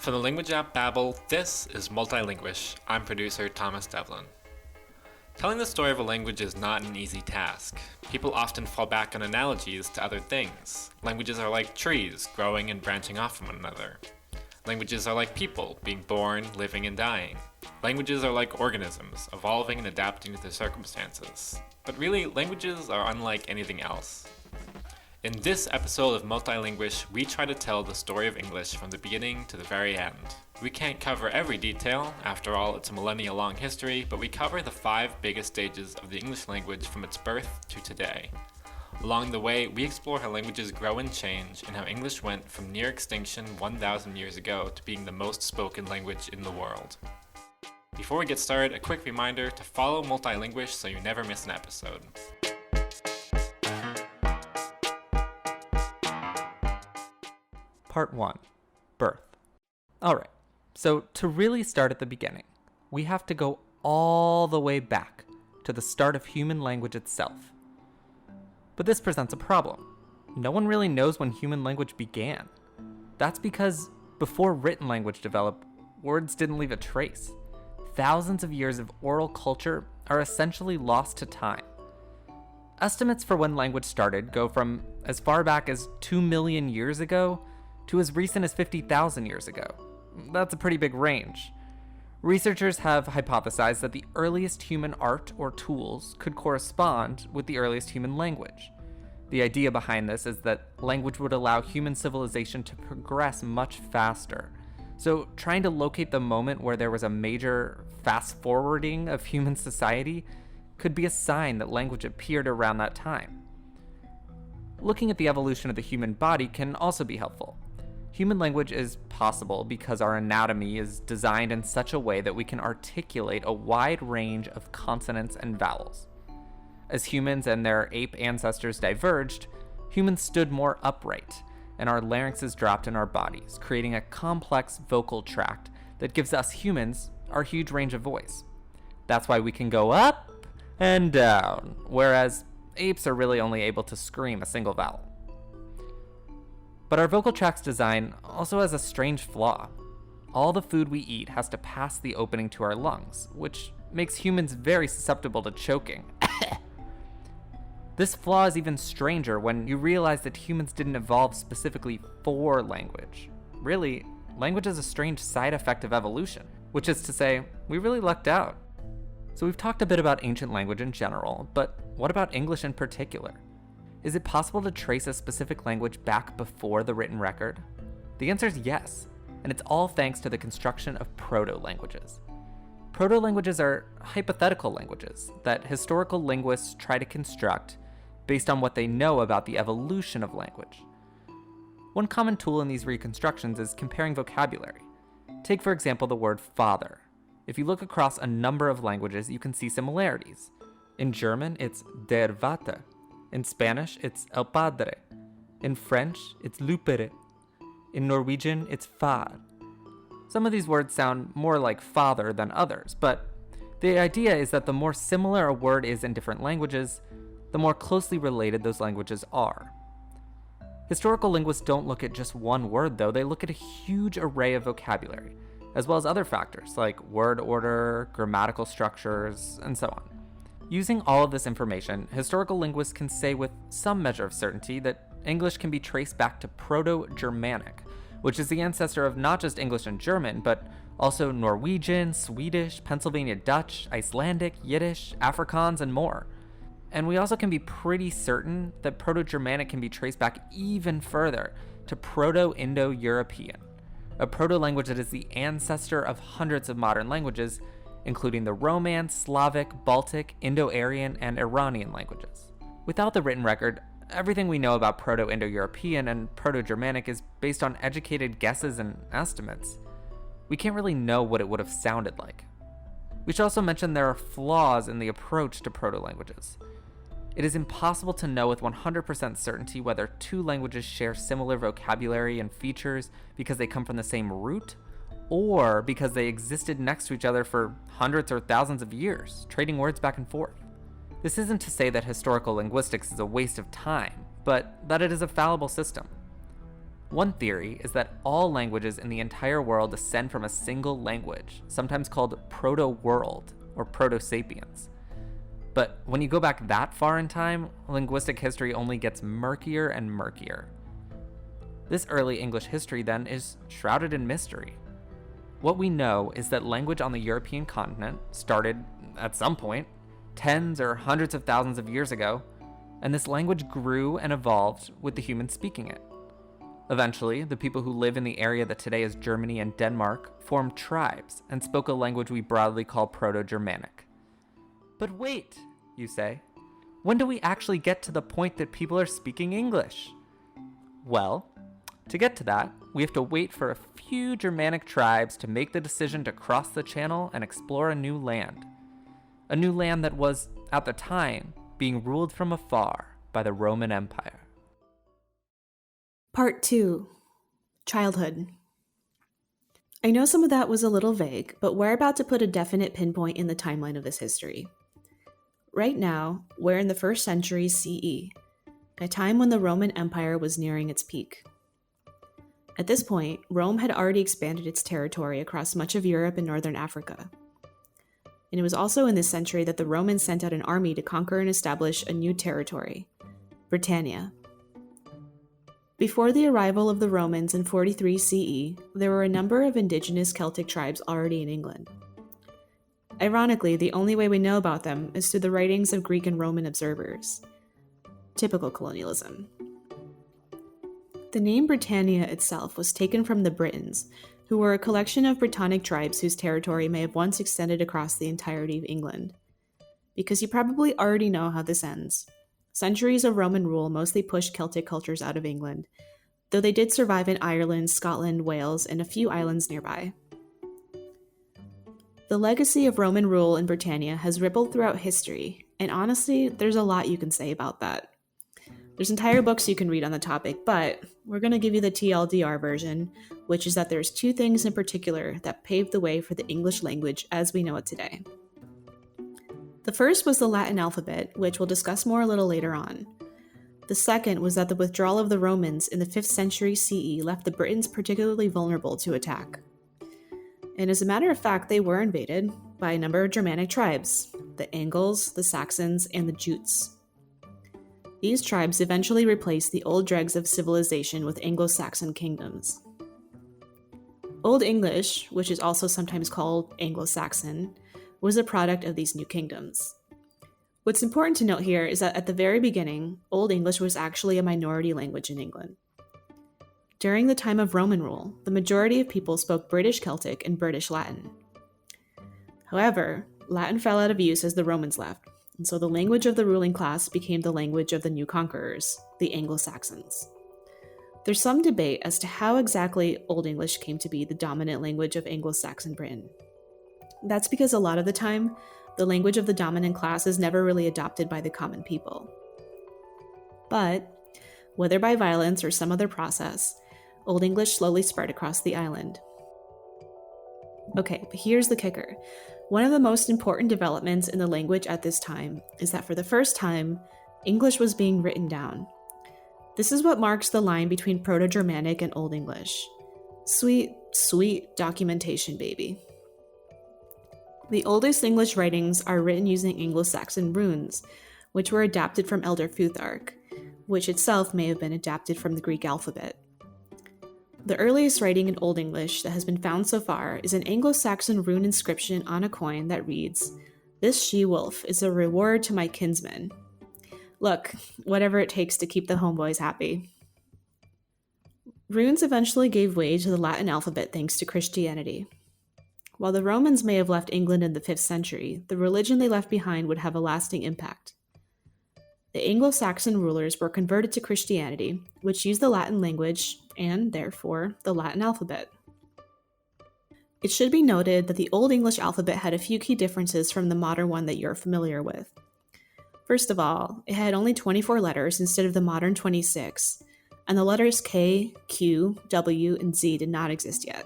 For the language app Babbel, this is Multilinguish. I'm producer Thomas Devlin. Telling the story of a language is not an easy task. People often fall back on analogies to other things. Languages are like trees, growing and branching off from one another. Languages are like people, being born, living, and dying. Languages are like organisms, evolving and adapting to their circumstances. But really, languages are unlike anything else. In this episode of Multilinguish, we try to tell the story of English from the beginning to the very end. We can't cover every detail, after all it's a millennia-long history, but we cover the 5 biggest stages of the English language from its birth to today. Along the way, we explore how languages grow and change, and how English went from near extinction 1,000 years ago to being the most spoken language in the world. Before we get started, a quick reminder to follow Multilinguish so you never miss an episode. Part 1. Birth. Alright, so to really start at the beginning, we have to go all the way back to the start of human language itself. But this presents a problem. No one really knows when human language began. That's because before written language developed, words didn't leave a trace. Thousands of years of oral culture are essentially lost to time. Estimates for when language started go from as far back as 2 million years ago to as recent as 50,000 years ago. That's a pretty big range. Researchers have hypothesized that the earliest human art or tools could correspond with the earliest human language. The idea behind this is that language would allow human civilization to progress much faster. So trying to locate the moment where there was a major fast-forwarding of human society could be a sign that language appeared around that time. Looking at the evolution of the human body can also be helpful. Human language is possible because our anatomy is designed in such a way that we can articulate a wide range of consonants and vowels. As humans and their ape ancestors diverged, humans stood more upright, and our larynxes dropped in our bodies, creating a complex vocal tract that gives us humans our huge range of voice. That's why we can go up and down, whereas apes are really only able to scream a single vowel. But our vocal tract's design also has a strange flaw. All the food we eat has to pass the opening to our lungs, which makes humans very susceptible to choking. This flaw is even stranger when you realize that humans didn't evolve specifically for language. Really, language is a strange side effect of evolution, which is to say, we really lucked out. So we've talked a bit about ancient language in general, but what about English in particular? Is it possible to trace a specific language back before the written record? The answer is yes, and it's all thanks to the construction of proto-languages. Proto-languages are hypothetical languages that historical linguists try to construct based on what they know about the evolution of language. One common tool in these reconstructions is comparing vocabulary. Take, for example, the word father. If you look across a number of languages, you can see similarities. In German, it's der Vater. In Spanish, it's el padre. In French, it's lupere. In Norwegian, it's far. Some of these words sound more like father than others, but the idea is that the more similar a word is in different languages, the more closely related those languages are. Historical linguists don't look at just one word, though. They look at a huge array of vocabulary, as well as other factors like word order, grammatical structures, and so on. Using all of this information, historical linguists can say with some measure of certainty that English can be traced back to Proto-Germanic, which is the ancestor of not just English and German, but also Norwegian, Swedish, Pennsylvania Dutch, Icelandic, Yiddish, Afrikaans, and more. And we also can be pretty certain that Proto-Germanic can be traced back even further to Proto-Indo-European, a proto-language that is the ancestor of hundreds of modern languages, including the Romance, Slavic, Baltic, Indo-Aryan, and Iranian languages. Without the written record, everything we know about Proto-Indo-European and Proto-Germanic is based on educated guesses and estimates. We can't really know what it would have sounded like. We should also mention there are flaws in the approach to proto-languages. It is impossible to know with 100% certainty whether two languages share similar vocabulary and features because they come from the same root, or because they existed next to each other for hundreds or thousands of years, trading words back and forth. This isn't to say that historical linguistics is a waste of time, but that it is a fallible system. One theory is that all languages in the entire world descend from a single language, sometimes called proto-world or proto-sapiens. But when you go back that far in time, linguistic history only gets murkier and murkier. This early English history, then, is shrouded in mystery. What we know is that language on the European continent started, at some point, tens or hundreds of thousands of years ago, and this language grew and evolved with the humans speaking it. Eventually, the people who live in the area that today is Germany and Denmark formed tribes and spoke a language we broadly call Proto-Germanic. But wait, you say, when do we actually get to the point that people are speaking English? Well, to get to that, we have to wait for a few Germanic tribes to make the decision to cross the channel and explore a new land. A new land that was, at the time, being ruled from afar by the Roman Empire. Part 2. Childhood. I know some of that was a little vague, but we're about to put a definite pinpoint in the timeline of this history. Right now, we're in the 1st century CE, a time when the Roman Empire was nearing its peak. At this point, Rome had already expanded its territory across much of Europe and northern Africa. And it was also in this century that the Romans sent out an army to conquer and establish a new territory, Britannia. Before the arrival of the Romans in 43 CE, there were a number of indigenous Celtic tribes already in England. Ironically, the only way we know about them is through the writings of Greek and Roman observers. Typical colonialism. The name Britannia itself was taken from the Britons, who were a collection of Brittonic tribes whose territory may have once extended across the entirety of England. Because you probably already know how this ends. Centuries of Roman rule mostly pushed Celtic cultures out of England, though they did survive in Ireland, Scotland, Wales, and a few islands nearby. The legacy of Roman rule in Britannia has rippled throughout history, and honestly, there's a lot you can say about that. There's entire books you can read on the topic, but we're going to give you the TLDR version, which is that there's 2 things in particular that paved the way for the English language as we know it today. The first was the Latin alphabet, which we'll discuss more a little later on. The second was that the withdrawal of the Romans in the 5th century CE left the Britons particularly vulnerable to attack. And as a matter of fact, they were invaded by a number of Germanic tribes, the Angles, the Saxons, and the Jutes. These tribes eventually replaced the old dregs of civilization with Anglo-Saxon kingdoms. Old English, which is also sometimes called Anglo-Saxon, was a product of these new kingdoms. What's important to note here is that at the very beginning, Old English was actually a minority language in England. During the time of Roman rule, the majority of people spoke British Celtic and British Latin. However, Latin fell out of use as the Romans left, and so the language of the ruling class became the language of the new conquerors, the Anglo-Saxons. There's some debate as to how exactly Old English came to be the dominant language of Anglo-Saxon Britain. That's because a lot of the time, the language of the dominant class is never really adopted by the common people. But, whether by violence or some other process, Old English slowly spread across the island. Okay, but here's the kicker. One of the most important developments in the language at this time is that for the first time, English was being written down. This is what marks the line between Proto-Germanic and Old English. Sweet, sweet documentation, baby. The oldest English writings are written using Anglo-Saxon runes, which were adapted from Elder Futhark, which itself may have been adapted from the Greek alphabet. The earliest writing in Old English that has been found so far is an Anglo-Saxon rune inscription on a coin that reads, "This she-wolf is a reward to my kinsmen." Look, whatever it takes to keep the homeboys happy. Runes eventually gave way to the Latin alphabet thanks to Christianity. While the Romans may have left England in the 5th century, the religion they left behind would have a lasting impact. The Anglo-Saxon rulers were converted to Christianity, which used the Latin language and, therefore, the Latin alphabet. It should be noted that the Old English alphabet had a few key differences from the modern one that you're familiar with. First of all, it had only 24 letters instead of the modern 26, and the letters K, Q, W, and Z did not exist yet.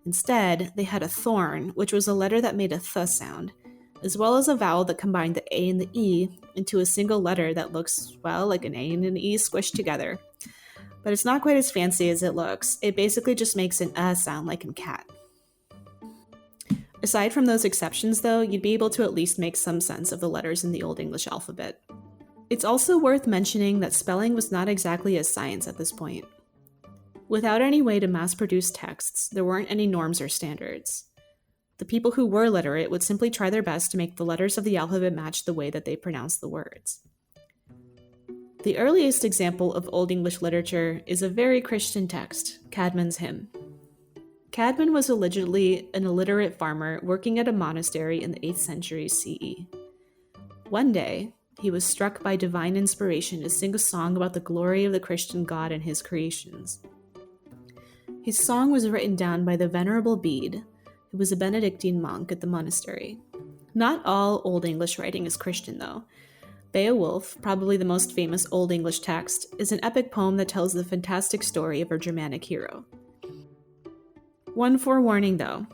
Instead, they had a thorn, which was a letter that made a th sound, as well as a vowel that combined the A and the E into a single letter that looks, well, like an A and an E squished together. but it's not quite as fancy as it looks. It basically just makes an sound like in cat. Aside from those exceptions, though, you'd be able to at least make some sense of the letters in the Old English alphabet. It's also worth mentioning that spelling was not exactly a science at this point. Without any way to mass-produce texts, there weren't any norms or standards. The people who were literate would simply try their best to make the letters of the alphabet match the way that they pronounced the words. The earliest example of Old English literature is a very Christian text, Caedmon's Hymn. Caedmon was allegedly an illiterate farmer working at a monastery in the 8th century CE. One day, he was struck by divine inspiration to sing a song about the glory of the Christian God and his creations. His song was written down by the Venerable Bede, who was a Benedictine monk at the monastery. Not all Old English writing is Christian, though. Beowulf, probably the most famous Old English text, is an epic poem that tells the fantastic story of a Germanic hero. One forewarning, though.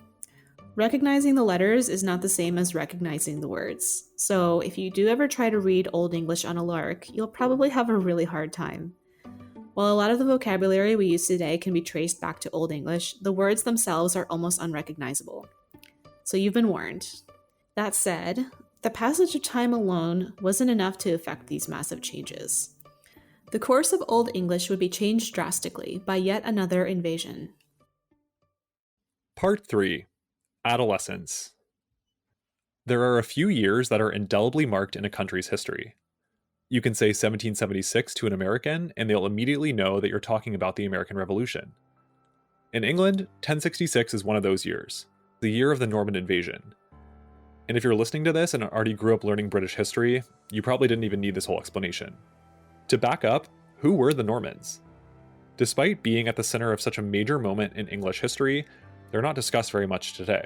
Recognizing the letters is not the same as recognizing the words. So if you do ever try to read Old English on a lark, you'll probably have a really hard time. While a lot of the vocabulary we use today can be traced back to Old English, the words themselves are almost unrecognizable. So you've been warned. That said, the passage of time alone wasn't enough to effect these massive changes. The course of Old English would be changed drastically by yet another invasion. Part 3. Adolescence. There are a few years that are indelibly marked in a country's history. You can say 1776 to an American, and they'll immediately know that you're talking about the American Revolution. In England, 1066 is one of those years, the year of the Norman invasion. And if you're listening to this and already grew up learning British history, you probably didn't even need this whole explanation. To back up, who were the Normans? Despite being at the center of such a major moment in English history, they're not discussed very much today.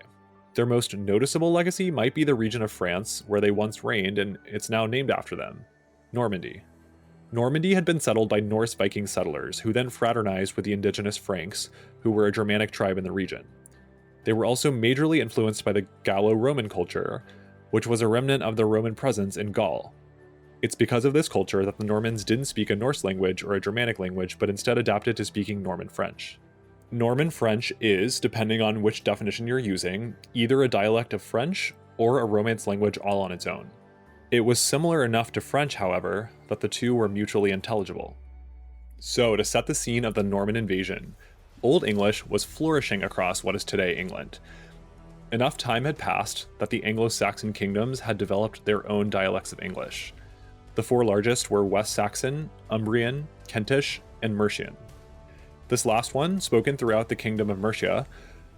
Their most noticeable legacy might be the region of France where they once reigned, and it's now named after them, Normandy. Normandy had been settled by Norse Viking settlers, who then fraternized with the indigenous Franks, who were a Germanic tribe in the region. They were also majorly influenced by the Gallo-Roman culture, which was a remnant of the Roman presence in Gaul. It's because of this culture that the Normans didn't speak a Norse language or a Germanic language, but instead adapted to speaking Norman French. Norman French is, depending on which definition you're using, either a dialect of French or a Romance language all on its own. It was similar enough to French, however, that the two were mutually intelligible. So, to set the scene of the Norman invasion, Old English was flourishing across what is today England. Enough time had passed that the Anglo-Saxon kingdoms had developed their own dialects of English. The four largest were West Saxon, Umbrian, Kentish, and Mercian. This last one, spoken throughout the Kingdom of Mercia,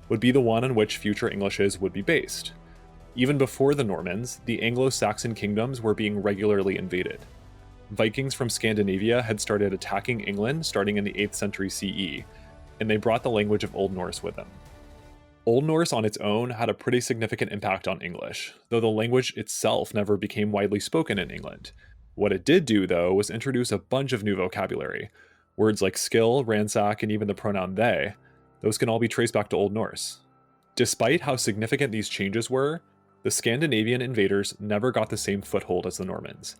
would be the one on which future Englishes would be based. Even before the Normans, the Anglo-Saxon kingdoms were being regularly invaded. Vikings from Scandinavia had started attacking England starting in the 8th century CE, and they brought the language of Old Norse with them. Old Norse on its own had a pretty significant impact on English, though the language itself never became widely spoken in England. What it did do, though, was introduce a bunch of new vocabulary. Words like skill, ransack, and even the pronoun they, those can all be traced back to Old Norse. Despite how significant these changes were, the Scandinavian invaders never got the same foothold as the Normans.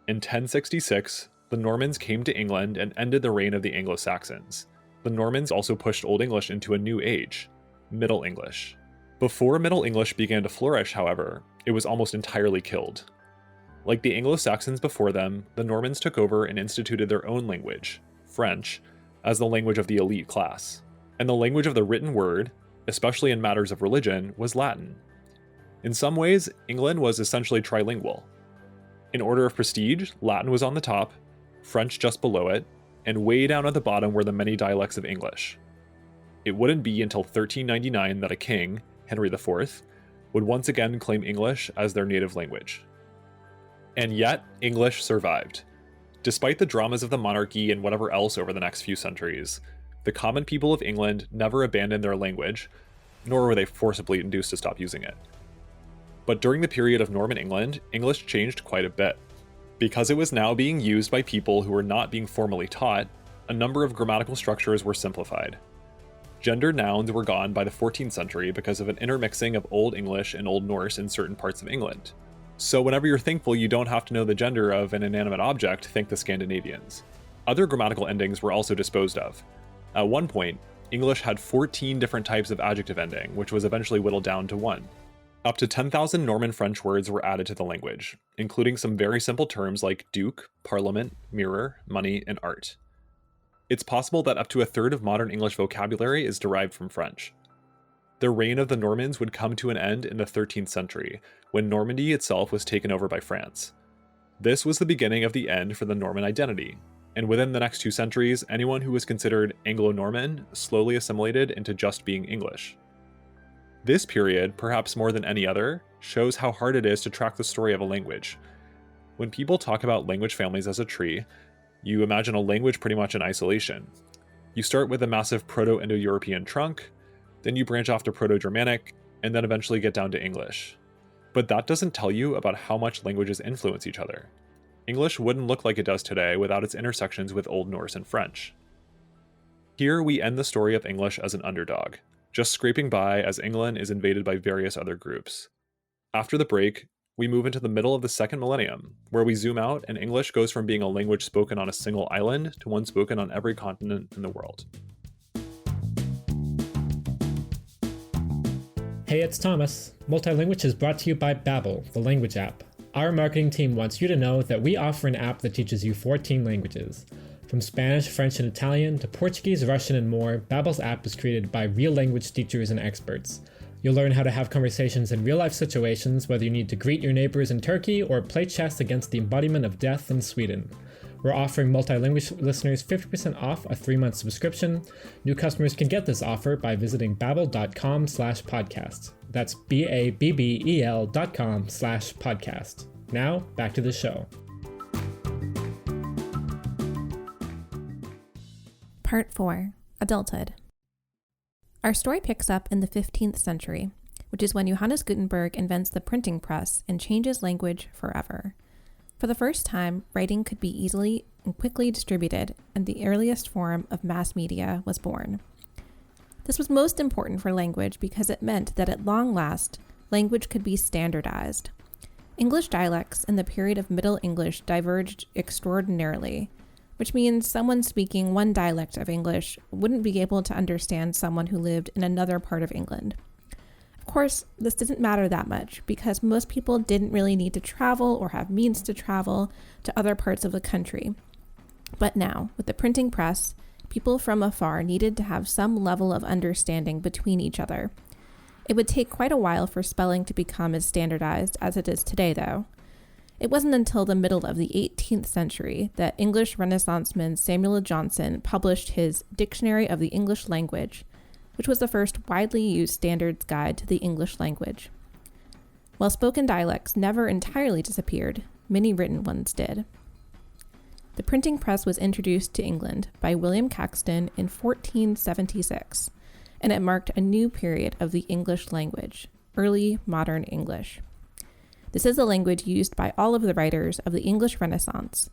In 1066, the Normans came to England and ended the reign of the Anglo-Saxons. The Normans also pushed Old English into a new age, Middle English. Before Middle English began to flourish, however, it was almost entirely killed. Like the Anglo-Saxons before them, the Normans took over and instituted their own language, French, as the language of the elite class. And the language of the written word, especially in matters of religion, was Latin. In some ways, England was essentially trilingual. In order of prestige, Latin was on the top, French just below it, and way down at the bottom were the many dialects of English. It wouldn't be until 1399 that a king, Henry IV, would once again claim English as their native language. And yet, English survived. Despite the dramas of the monarchy and whatever else over the next few centuries, the common people of England never abandoned their language, nor were they forcibly induced to stop using it. But during the period of Norman England, English changed quite a bit. Because it was now being used by people who were not being formally taught, a number of grammatical structures were simplified. Gendered nouns were gone by the 14th century because of an intermixing of Old English and Old Norse in certain parts of England. So whenever you're thankful you don't have to know the gender of an inanimate object, thank the Scandinavians. Other grammatical endings were also disposed of. At one point, English had 14 different types of adjective ending, which was eventually whittled down to 1. Up to 10,000 Norman French words were added to the language, including some very simple terms like duke, parliament, mirror, money, and art. It's possible that up to a third of modern English vocabulary is derived from French. The reign of the Normans would come to an end in the 13th century, when Normandy itself was taken over by France. This was the beginning of the end for the Norman identity, and within the next 2 centuries, anyone who was considered Anglo-Norman slowly assimilated into just being English. This period, perhaps more than any other, shows how hard it is to track the story of a language. When people talk about language families as a tree, you imagine a language pretty much in isolation. You start with a massive Proto-Indo-European trunk, then you branch off to Proto-Germanic, and then eventually get down to English. But that doesn't tell you about how much languages influence each other. English wouldn't look like it does today without its intersections with Old Norse and French. Here we end the story of English as an underdog, just scraping by as England is invaded by various other groups. After the break, we move into the middle of the second millennium, where we zoom out and English goes from being a language spoken on a single island to one spoken on every continent in the world. Hey, it's Thomas. Multilinguish is brought to you by Babbel, the language app. Our marketing team wants you to know that we offer an app that teaches you 14 languages. From Spanish, French, and Italian to Portuguese, Russian, and more, Babbel's app is created by real language teachers and experts. You'll learn how to have conversations in real-life situations, whether you need to greet your neighbors in Turkey or play chess against the embodiment of death in Sweden. We're offering Multilinguish listeners 50% off a 3-month subscription. New customers can get this offer by visiting babbel.com/podcast. That's BABBEL.com/podcast. Now, back to the show. Part 4. Adulthood. Our story picks up in the 15th century, which is when Johannes Gutenberg invents the printing press and changes language forever. For the first time, writing could be easily and quickly distributed, and the earliest form of mass media was born. This was most important for language because it meant that at long last, language could be standardized. English dialects in the period of Middle English diverged extraordinarily, which means someone speaking one dialect of English wouldn't be able to understand someone who lived in another part of England. Of course, this didn't matter that much because most people didn't really need to travel or have means to travel to other parts of the country. But now, with the printing press, people from afar needed to have some level of understanding between each other. It would take quite a while for spelling to become as standardized as it is today, though. It wasn't until the middle of the 18th century that English Renaissanceman Samuel Johnson published his Dictionary of the English Language, which was the first widely used standards guide to the English language. While spoken dialects never entirely disappeared, many written ones did. The printing press was introduced to England by William Caxton in 1476, and it marked a new period of the English language, early modern English. This is a language used by all of the writers of the English Renaissance.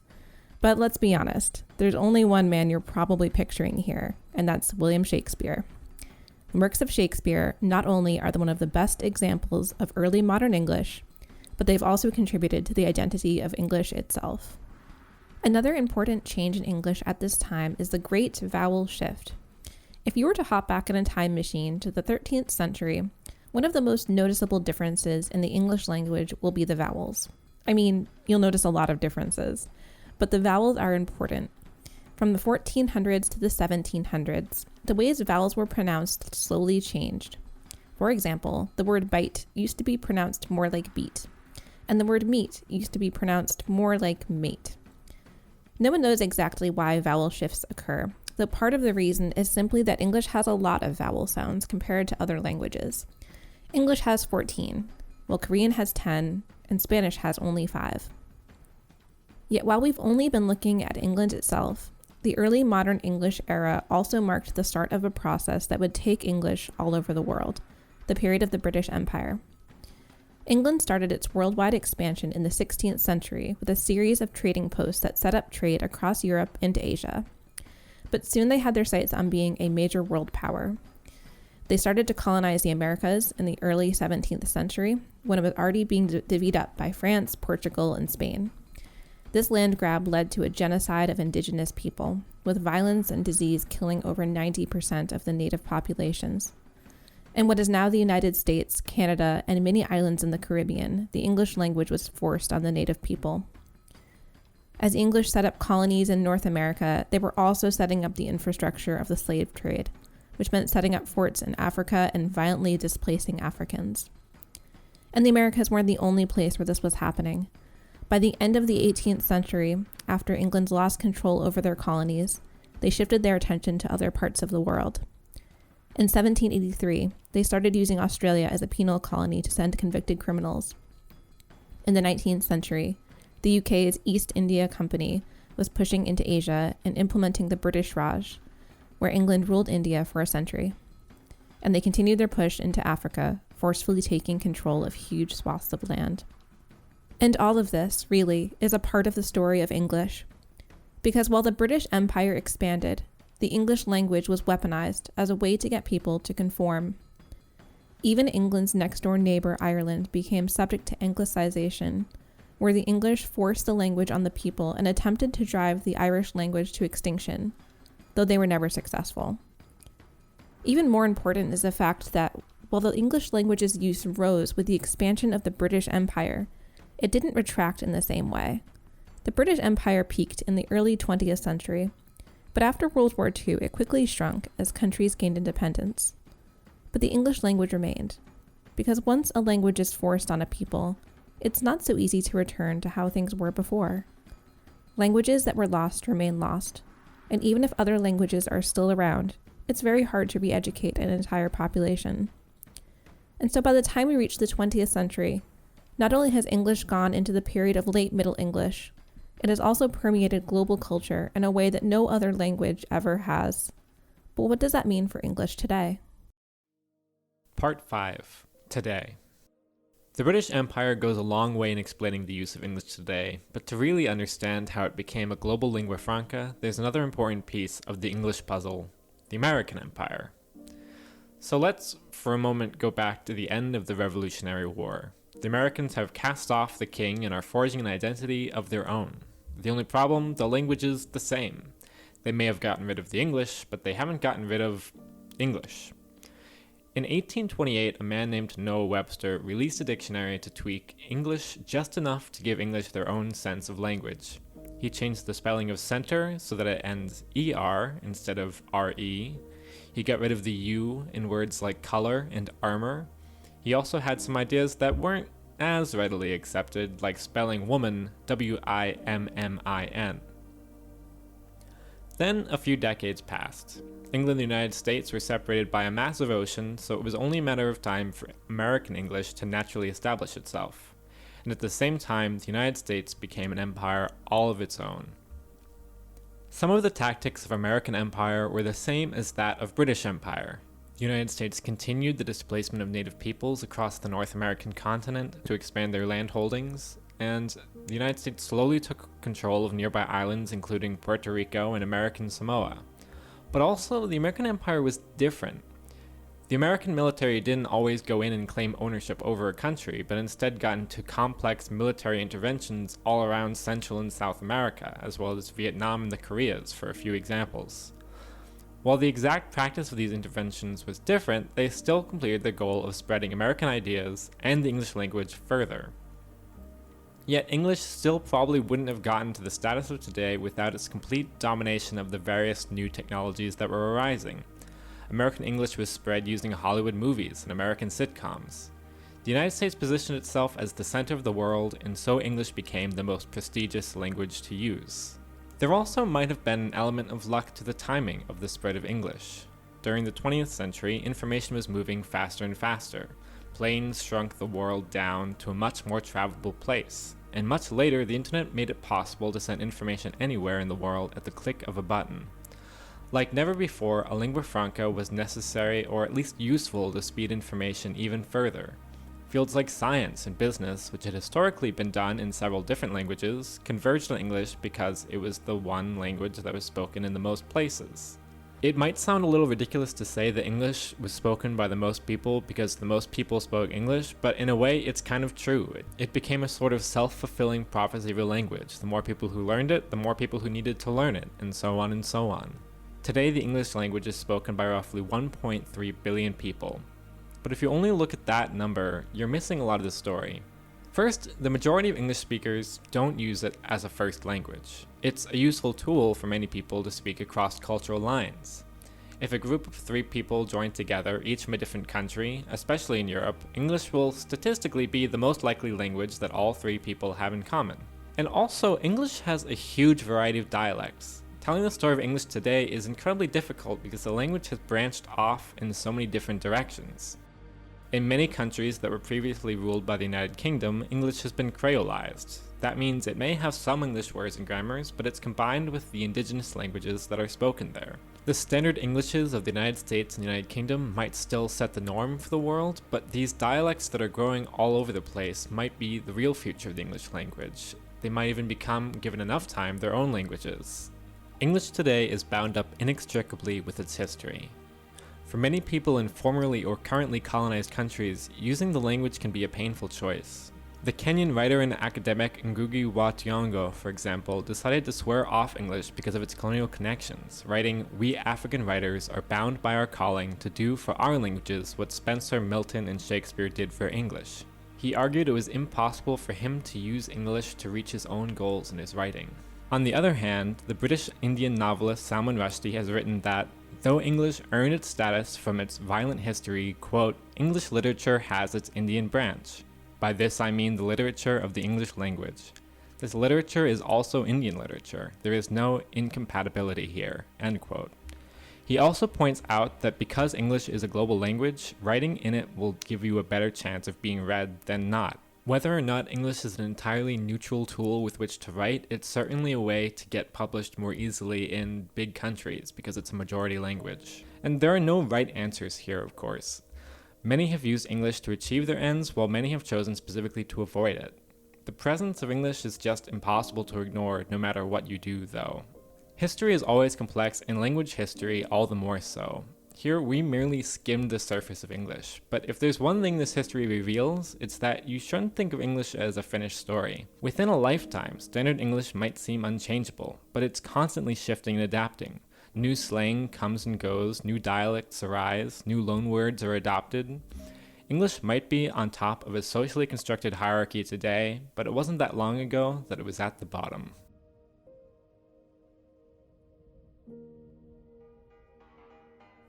But let's be honest, there's only one man you're probably picturing here, and that's William Shakespeare. The works of Shakespeare not only are one of the best examples of early modern English, but they've also contributed to the identity of English itself. Another important change in English at this time is the Great Vowel Shift. If you were to hop back in a time machine to the 13th century, one of the most noticeable differences in the English language will be the vowels. I mean, you'll notice a lot of differences, but the vowels are important. From the 1400s to the 1700s, the ways vowels were pronounced slowly changed. For example, the word bite used to be pronounced more like beat, and the word meat used to be pronounced more like mate. No one knows exactly why vowel shifts occur, though part of the reason is simply that English has a lot of vowel sounds compared to other languages. English has 14, while Korean has 10, and Spanish has only 5. Yet while we've only been looking at England itself, the early modern English era also marked the start of a process that would take English all over the world, the period of the British Empire. England started its worldwide expansion in the 16th century with a series of trading posts that set up trade across Europe into Asia. But soon they had their sights on being a major world power. They started to colonize the Americas in the early 17th century, when it was already being divvied up by France, Portugal, and Spain. This land grab led to a genocide of indigenous people, with violence and disease killing over 90% of the native populations. In what is now the United States, Canada, and many islands in the Caribbean, the English language was forced on the native people. As English set up colonies in North America, they were also setting up the infrastructure of the slave trade, which meant setting up forts in Africa and violently displacing Africans. And the Americas weren't the only place where this was happening. By the end of the 18th century, after England lost control over their colonies, they shifted their attention to other parts of the world. In 1783, they started using Australia as a penal colony to send convicted criminals. In the 19th century, the UK's East India Company was pushing into Asia and implementing the British Raj, where England ruled India for a century. And they continued their push into Africa, forcefully taking control of huge swaths of land. And all of this, really, is a part of the story of English. Because while the British Empire expanded, the English language was weaponized as a way to get people to conform. Even England's next-door neighbor, Ireland, became subject to Anglicization, where the English forced the language on the people and attempted to drive the Irish language to extinction, though they were never successful. Even more important is the fact that, while the English language's use rose with the expansion of the British Empire, it didn't retract in the same way. The British Empire peaked in the early 20th century, but after World War II, it quickly shrunk as countries gained independence. But the English language remained, because once a language is forced on a people, it's not so easy to return to how things were before. Languages that were lost remain lost, and even if other languages are still around, it's very hard to re-educate an entire population. And so by the time we reach the 20th century, not only has English gone into the period of late Middle English, it has also permeated global culture in a way that no other language ever has. But what does that mean for English today? Part 5. Today. The British Empire goes a long way in explaining the use of English today, but to really understand how it became a global lingua franca, there's another important piece of the English puzzle, the American Empire. So let's, for a moment, go back to the end of the Revolutionary War. The Americans have cast off the king and are forging an identity of their own. The only problem, the language is the same. They may have gotten rid of the English, but they haven't gotten rid of English. In 1828, a man named Noah Webster released a dictionary to tweak English just enough to give English their own sense of language. He changed the spelling of center so that it ends ER instead of RE. He got rid of the U in words like color and armor. He also had some ideas that weren't as readily accepted, like spelling woman WIMMIN. Then a few decades passed. England and the United States were separated by a massive ocean, so it was only a matter of time for American English to naturally establish itself. And at the same time, the United States became an empire all of its own. Some of the tactics of American Empire were the same as that of British Empire. The United States continued the displacement of native peoples across the North American continent to expand their land holdings, and the United States slowly took control of nearby islands including Puerto Rico and American Samoa. But also, the American Empire was different. The American military didn't always go in and claim ownership over a country, but instead got into complex military interventions all around Central and South America, as well as Vietnam and the Koreas, for a few examples. While the exact practice of these interventions was different, they still completed the goal of spreading American ideas and the English language further. Yet English still probably wouldn't have gotten to the status of today without its complete domination of the various new technologies that were arising. American English was spread using Hollywood movies and American sitcoms. The United States positioned itself as the center of the world, and so English became the most prestigious language to use. There also might have been an element of luck to the timing of the spread of English. During the 20th century, information was moving faster and faster. Planes shrunk the world down to a much more travelable place. And much later, the internet made it possible to send information anywhere in the world at the click of a button. Like never before, a lingua franca was necessary or at least useful to speed information even further. Fields like science and business, which had historically been done in several different languages, converged on English because it was the one language that was spoken in the most places. It might sound a little ridiculous to say that English was spoken by the most people because the most people spoke English, but in a way it's kind of true. It became a sort of self-fulfilling prophecy of a language. The more people who learned it, the more people who needed to learn it, and so on and so on. Today, the English language is spoken by roughly 1.3 billion people. But if you only look at that number, you're missing a lot of the story. First, the majority of English speakers don't use it as a first language. It's a useful tool for many people to speak across cultural lines. If a group of 3 people join together, each from a different country, especially in Europe, English will statistically be the most likely language that all 3 people have in common. And also, English has a huge variety of dialects. Telling the story of English today is incredibly difficult because the language has branched off in so many different directions. In many countries that were previously ruled by the United Kingdom, English has been creolized. That means it may have some English words and grammars, but it's combined with the indigenous languages that are spoken there. The standard Englishes of the United States and the United Kingdom might still set the norm for the world, but these dialects that are growing all over the place might be the real future of the English language. They might even become, given enough time, their own languages. English today is bound up inextricably with its history. For many people in formerly or currently colonized countries, using the language can be a painful choice. The Kenyan writer and academic Ngugi wa Thiong'o, for example, decided to swear off English because of its colonial connections, writing, "We African writers are bound by our calling to do for our languages what Spencer, Milton, and Shakespeare did for English." He argued it was impossible for him to use English to reach his own goals in his writing. On the other hand, the British Indian novelist Salman Rushdie has written that, though English earned its status from its violent history, quote, "English literature has its Indian branch. By this I mean the literature of the English language. This literature is also Indian literature. There is no incompatibility here," end quote. He also points out that because English is a global language, writing in it will give you a better chance of being read than not. Whether or not English is an entirely neutral tool with which to write, it's certainly a way to get published more easily in big countries because it's a majority language. And there are no right answers here, of course. Many have used English to achieve their ends, while many have chosen specifically to avoid it. The presence of English is just impossible to ignore no matter what you do, though. History is always complex, and language history all the more so. Here, we merely skimmed the surface of English, but if there's one thing this history reveals, it's that you shouldn't think of English as a finished story. Within a lifetime, standard English might seem unchangeable, but it's constantly shifting and adapting. New slang comes and goes, new dialects arise, new loanwords are adopted. English might be on top of a socially constructed hierarchy today, but it wasn't that long ago that it was at the bottom.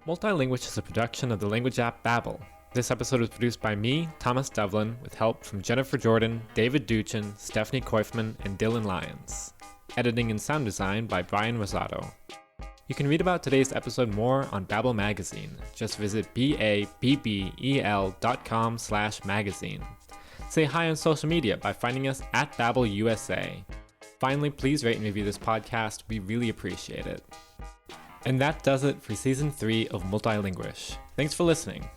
Multilinguish is a production of the language app Babbel. This episode was produced by me, Thomas Devlin, with help from Jennifer Jordan, David Duchin, Stephanie Koifman, and Dylan Lyons. Editing and sound design by Brian Rosado. You can read about today's episode more on Babbel Magazine. Just visit babbel.com/magazine. Say hi on social media by finding us at Babbel USA. Finally, please rate and review this podcast. We really appreciate it. And that does it for Season 3 of Multilinguish. Thanks for listening.